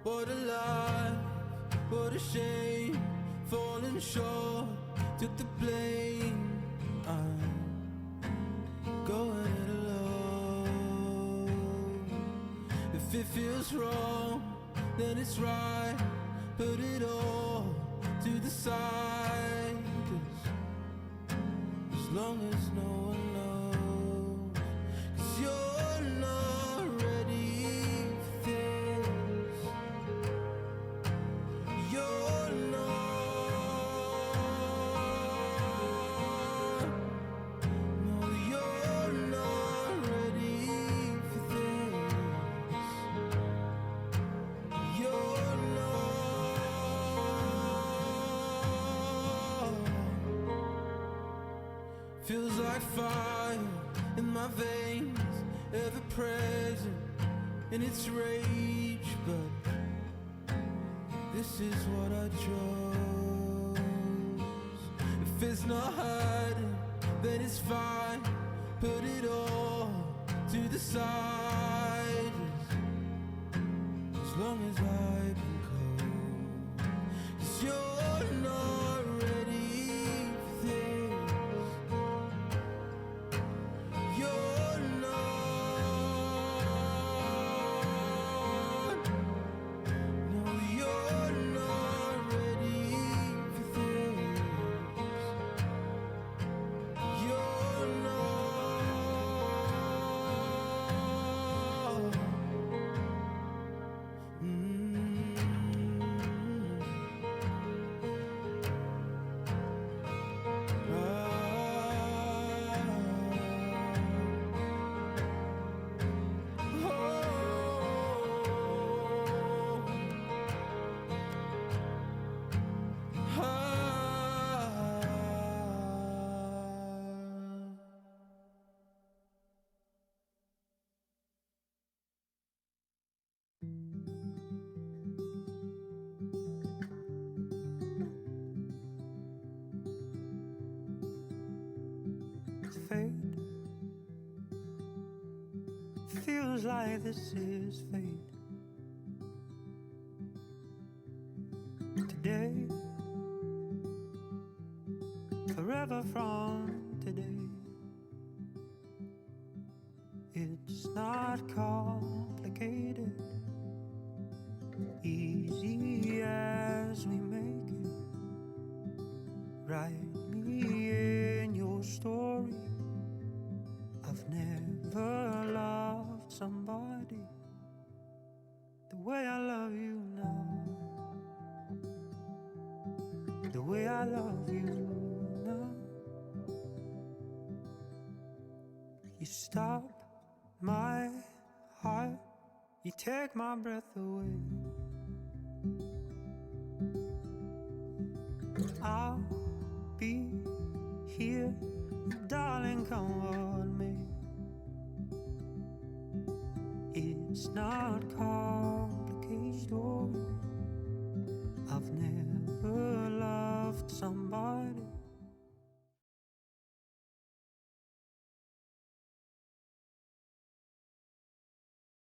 What a life, what a shame, falling short, took the blame. I'm going it alone. If it feels wrong, then it's right. Put it all to the side. 'Cause as long as no one knows, 'cause you're not ready for this. You're not. No, you're not ready for this. You're not. Feels like fire in my veins, ever present in its rage. But this is what I chose. If it's not hiding, then it's fine. Put it all to the side. As long as I can cope. 'Cause you're not ready for this. You're not. No, you're not ready for this. You're not. Fate feels like this is fate. Today, forever from today. It's not complicated, easy as we make it. Write me in your story. I've never loved somebody the way I love you now. The way I love you now. You stop my heart, you take my breath away. I'll be here, darling, come what may. It's not complicated story. I've never loved someone